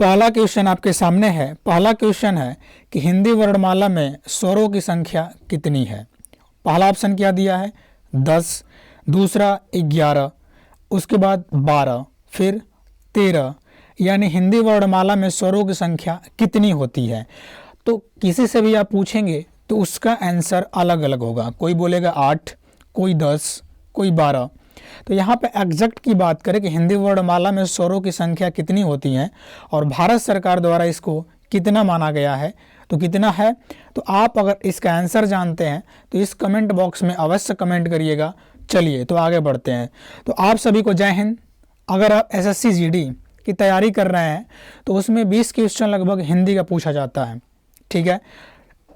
पहला क्वेश्चन आपके सामने है। पहला क्वेश्चन है कि हिंदी वर्णमाला में स्वरों की संख्या कितनी है। पहला ऑप्शन क्या दिया है 10, दूसरा 11, उसके बाद 12, फिर 13। यानी हिंदी वर्णमाला में स्वरों की संख्या कितनी होती है। तो किसी से भी आप पूछेंगे तो उसका आंसर अलग अलग होगा। कोई बोलेगा 8, कोई 10, कोई 12। तो यहाँ पे एग्जैक्ट की बात करें कि हिंदी वर्णमाला में स्वरों की संख्या कितनी होती है और भारत सरकार द्वारा इसको कितना माना गया है, तो कितना है। तो आप अगर इसका आंसर जानते हैं तो इस कमेंट बॉक्स में अवश्य कमेंट करिएगा। चलिए तो आगे बढ़ते हैं। तो आप सभी को जय हिंद। अगर आप एसएससी जीडी की तैयारी कर रहे हैं तो उसमें 20 क्वेश्चन लगभग हिंदी का पूछा जाता है। ठीक है,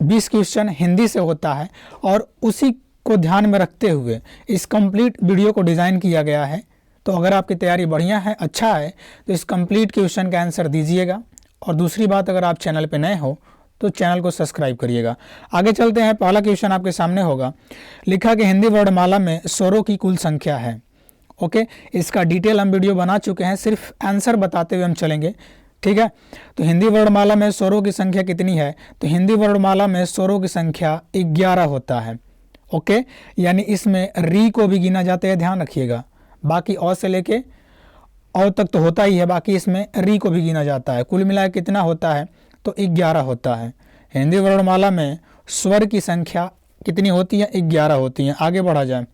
20 क्वेश्चन हिंदी से होता है और उसी को ध्यान में रखते हुए इस कंप्लीट वीडियो को डिज़ाइन किया गया है। तो अगर आपकी तैयारी बढ़िया है, अच्छा है, तो इस कंप्लीट क्वेश्चन का आंसर दीजिएगा। और दूसरी बात, अगर आप चैनल पे नए हो तो चैनल को सब्सक्राइब करिएगा। आगे चलते हैं। पहला क्वेश्चन आपके सामने होगा, लिखा कि हिंदी वर्णमाला में स्वरों की कुल संख्या है। ओके, इसका डिटेल हम वीडियो बना चुके हैं, सिर्फ आंसर बताते हुए हम चलेंगे। ठीक है, तो हिंदी वर्णमाला में स्वरों की संख्या कितनी है। तो हिंदी वर्णमाला में स्वरों की संख्या 11 होता है। ओके, यानी इसमें री को भी गिना जाता है, ध्यान रखिएगा। बाकी अ से लेके औ तक तो होता ही है, बाकी इसमें री को भी गिना जाता है। कुल मिलाकर कितना होता है, तो 11 होता है। हिंदी वर्णमाला में स्वर की संख्या कितनी होती है, 11 होती है। आगे बढ़ा जाए।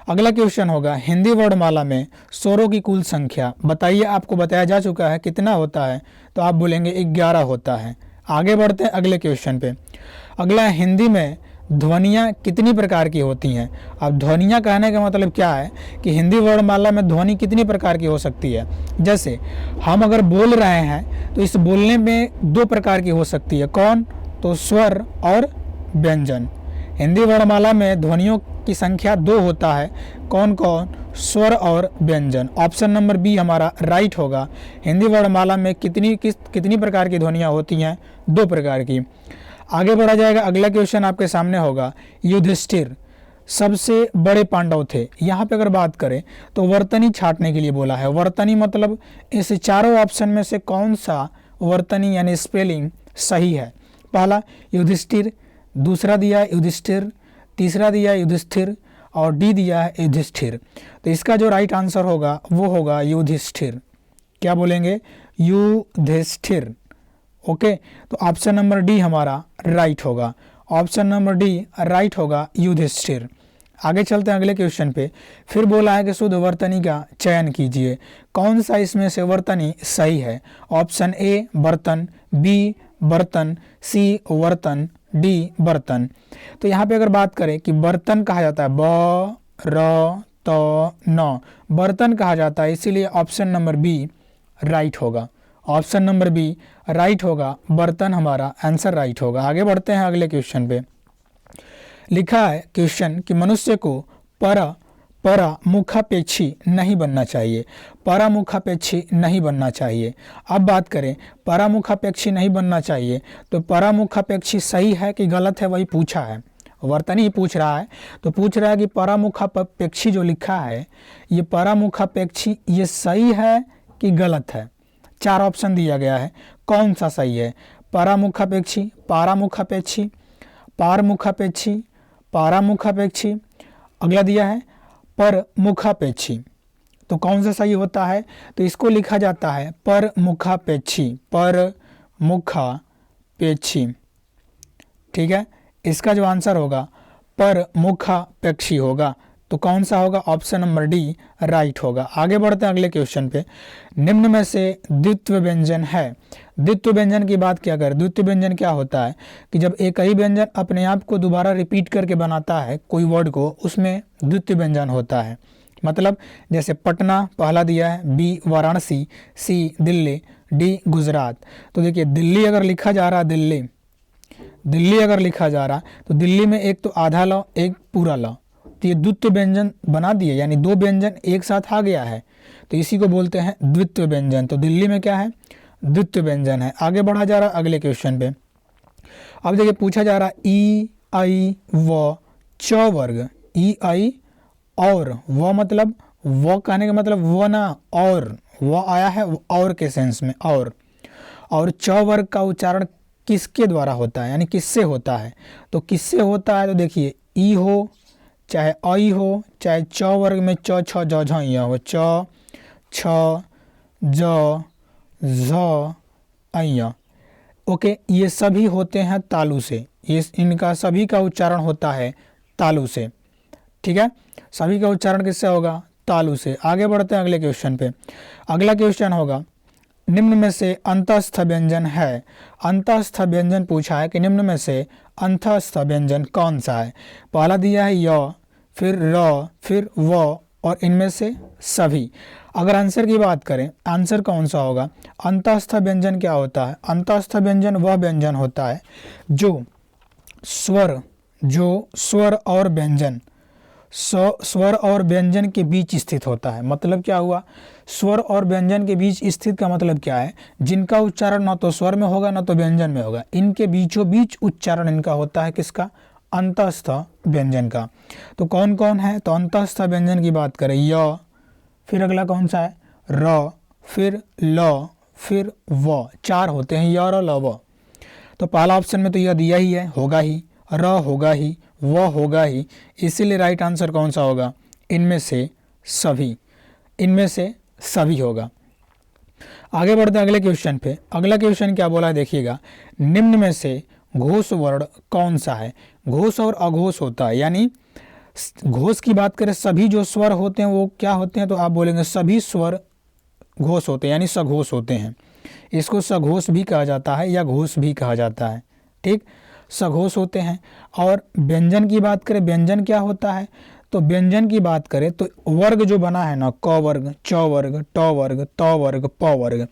अगला क्वेश्चन होगा, हिंदी वर्णमाला में स्वरों की कुल संख्या बताइए। आपको बताया जा चुका है कितना होता है, तो आप बोलेंगे 11 होता है। आगे बढ़ते हैं अगले क्वेश्चन पे। अगला, हिंदी में ध्वनियाँ कितनी प्रकार की होती हैं। अब ध्वनियाँ कहने का मतलब क्या है कि हिंदी वर्णमाला में ध्वनि कितनी प्रकार की हो सकती है। जैसे हम अगर बोल रहे हैं तो इस बोलने में 2 प्रकार की हो सकती है। कौन, तो स्वर और व्यंजन। हिंदी वर्णमाला में ध्वनियों की संख्या 2 होता है। कौन कौन, स्वर और व्यंजन। ऑप्शन नंबर बी हमारा राइट होगा। हिंदी वर्णमाला में कितनी प्रकार की ध्वनियाँ होती हैं, 2 प्रकार की। आगे बढ़ा जाएगा। अगला क्वेश्चन आपके सामने होगा, युधिष्ठिर सबसे बड़े पांडव थे। यहाँ पे अगर बात करें तो वर्तनी छांटने के लिए बोला है। वर्तनी मतलब इस चारों ऑप्शन में से कौन सा वर्तनी यानी स्पेलिंग सही है। पहला युधिष्ठिर, दूसरा दिया है युधिष्ठिर, तीसरा दिया है युधिष्ठिर और डी दिया है युधिष्ठिर। तो इसका जो राइट आंसर होगा वो होगा युधिष्ठिर। क्या बोलेंगे, युधिष्ठिर। ओके, तो ऑप्शन नंबर डी हमारा राइट होगा। ऑप्शन नंबर डी राइट होगा, युधिष्ठिर। आगे चलते हैं अगले क्वेश्चन पे। फिर बोला है कि शुद्ध वर्तनी का चयन कीजिए। कौन सा इसमें से वर्तनी सही है। ऑप्शन ए बर्तन, बी बर्तन, सी वर्तन, डी बर्तन। तो यहाँ पे अगर बात करें कि बर्तन कहा जाता है, ब र त न, बर्तन कहा जाता है, इसीलिए ऑप्शन नंबर बी राइट होगा। ऑप्शन नंबर बी राइट होगा, बर्तन हमारा आंसर राइट होगा। आगे बढ़ते हैं अगले क्वेश्चन पे। लिखा है क्वेश्चन कि मनुष्य को परामुखापेक्षी नहीं बनना चाहिए। परामुखापेक्षी नहीं बनना चाहिए। अब बात करें परामुखापेक्षी नहीं बनना चाहिए, तो परामुखापेक्षी सही है कि गलत है वही पूछा है। वर्तनी ही पूछ रहा है, तो पूछ रहा है कि परामुखापेक्षी जो लिखा है ये परामुखापेक्षी ये सही है कि गलत है। 4 ऑप्शन दिया गया है, कौन सा सही है। परामुखापेक्षी, पारामुखापेक्षी, पारमुखापेक्षी, पारामुखापेक्षी, अगला दिया है परमुखापेक्षी। तो कौन सा सही होता है, तो इसको लिखा जाता है परमुखापेक्षी, परमुखापेक्षी। ठीक है, इसका जो आंसर होगा परमुखापेक्षी होगा। तो कौन सा होगा, ऑप्शन नंबर डी राइट होगा। आगे बढ़ते हैं अगले क्वेश्चन पे। निम्न में से द्वित्व व्यंजन है। द्वित्व व्यंजन की बात क्या करें, द्वित्व व्यंजन क्या होता है कि जब एक ही व्यंजन अपने आप को दोबारा रिपीट करके बनाता है कोई वर्ड को, उसमें द्वित्व व्यंजन होता है। मतलब जैसे पटना पहला दिया है, बी वाराणसी, सी दिल्ली, डी गुजरात। तो देखिए दिल्ली अगर लिखा जा रहा, दिल्ली अगर लिखा जा रहा तो दिल्ली में एक तो आधा ल, एक पूरा ल, तो ये द्वित्व व्यंजन बना दिए, यानी 2 व्यंजन एक साथ आ गया है, तो इसी को बोलते हैं द्वित्व व्यंजन। तो दिल्ली में क्या है, द्वित्व व्यंजन है। आगे बढ़ा जा रहा अगले क्वेश्चन पे। अब देखिए पूछा जा रहा ई आई व च वर्ग, ई आई और व मतलब व कहने का मतलब वो ना और, व आया है और के सेंस में और। और च वर्ग का उच्चारण किसके द्वारा होता है, यानी किससे होता है। तो किससे होता है, तो देखिए ई हो चाहे अई हो चाहे च वर्ग में च छ ज झ इ हो, च छ ज झ अय, ओके, ये सभी होते हैं तालु से, ये इनका सभी का उच्चारण होता है तालु से। ठीक है, सभी का उच्चारण किससे होगा, तालु से। आगे बढ़ते हैं अगले क्वेश्चन पे। अगला क्वेश्चन होगा निम्न में से अंतस्थ व्यंजन है। अंतस्थ व्यंजन पूछा है कि निम्न में से अंतस्थ व्यंजन कौन सा है। पहला दिया है य, फिर र, फिर व और इनमें से सभी। अगर आंसर की बात करें, आंसर कौन सा होगा। अंतस्थ व्यंजन क्या होता है, अंतस्थ व्यंजन वह व्यंजन होता है जो स्वर और व्यंजन स्वर और व्यंजन के बीच स्थित होता है। मतलब क्या हुआ, स्वर और व्यंजन के बीच स्थित का मतलब क्या है, जिनका उच्चारण न तो स्वर में होगा न तो व्यंजन में होगा, इनके बीचों बीच उच्चारण इनका होता है किसका, अंतस्थ व्यंजन का। तो कौन कौन है, तो अंतस्थ व्यंजन की बात करें य, फिर अगला कौन सा है र, फिर ल, फिर व, चार होते हैं य र ल व। तो पहला ऑप्शन में तो यह दिया ही है, होगा ही, र होगा ही, व होगा ही, इसीलिए राइट आंसर कौन सा होगा, इनमें से सभी, इनमें से सभी होगा। आगे बढ़ते हैं अगले क्वेश्चन पे। अगला क्वेश्चन क्या बोला है देखिएगा, निम्न में से घोष वर्ण कौन सा है। घोष और अघोष होता है, यानी घोष की बात करें सभी जो स्वर होते हैं वो क्या होते हैं, तो आप बोलेंगे सभी स्वर घोष होते हैं यानी सघोष होते हैं। इसको सघोष भी कहा जाता है या घोष भी कहा जाता है। ठीक, सघोष होते हैं। और व्यंजन की बात करें, व्यंजन क्या होता है, तो व्यंजन की बात करें तो वर्ग जो बना है ना, क वर्ग, च वर्ग, ट वर्ग, त वर्ग, प वर्ग,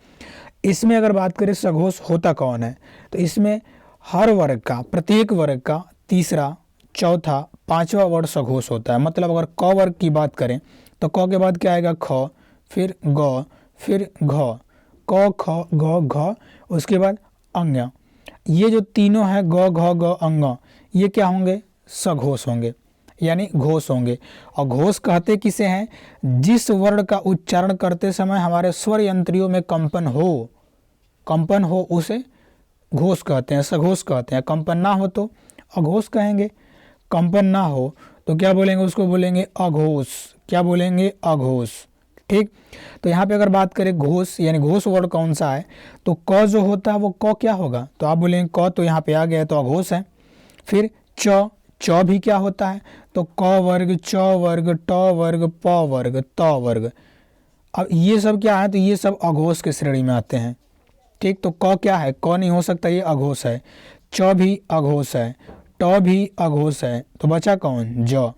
इसमें अगर बात करें सघोष होता कौन है, तो इसमें हर वर्ग का, प्रत्येक वर्ग का तीसरा, चौथा, पांचवा वर्ग सघोष होता है। मतलब अगर क वर्ग की बात करें तो क के बाद क्या आएगा ख, फिर ग, फिर घ, क ख ग घ, उसके बाद अंग। ये जो तीनों है ग घ ग अंग, ये क्या होंगे, सघोष होंगे यानी घोष होंगे। और घोष कहते किसे हैं, जिस वर्ण का उच्चारण करते समय हमारे स्वर यंत्रियों में कंपन हो उसे घोष कहते हैं, सघोष कहते हैं। कंपन ना हो तो अघोष कहेंगे, कंपन ना हो तो क्या बोलेंगे, उसको बोलेंगे अघोष। क्या बोलेंगे, अघोष। ठीक, तो यहाँ पे अगर बात करें घोष यानी घोष वर्ण कौन सा है, तो क जो होता है वो क क्या होगा, तो आप बोलेंगे क तो यहाँ पे आ गया है तो अघोष है। फिर च भी क्या होता है, तो क वर्ग, च वर्ग, ट वर्ग, प वर्ग, त वर्ग। अब ये सब क्या है, तो ये सब अघोष के श्रेणी में आते हैं। ठीक, तो क क्या है, क नहीं हो सकता, ये अघोष है। च भी अघोष है, ट भी अघोष है, तो बचा कौन, ज।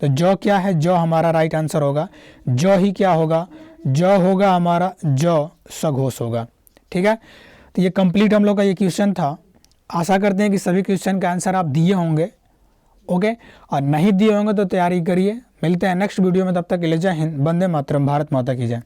तो ज क्या है, ज हमारा राइट आंसर होगा। ज ही क्या होगा, ज होगा हमारा, ज सघोष होगा। ठीक है, तो ये कंप्लीट हम लोग का ये क्वेश्चन था। आशा करते हैं कि सभी क्वेश्चन का आंसर आप दिए होंगे। ओके, और नहीं दिए होंगे तो तैयारी करिए। मिलते हैं नेक्स्ट वीडियो में, तब तक के लिए जय हिंद, वंदे मातरम, भारत माता की जय।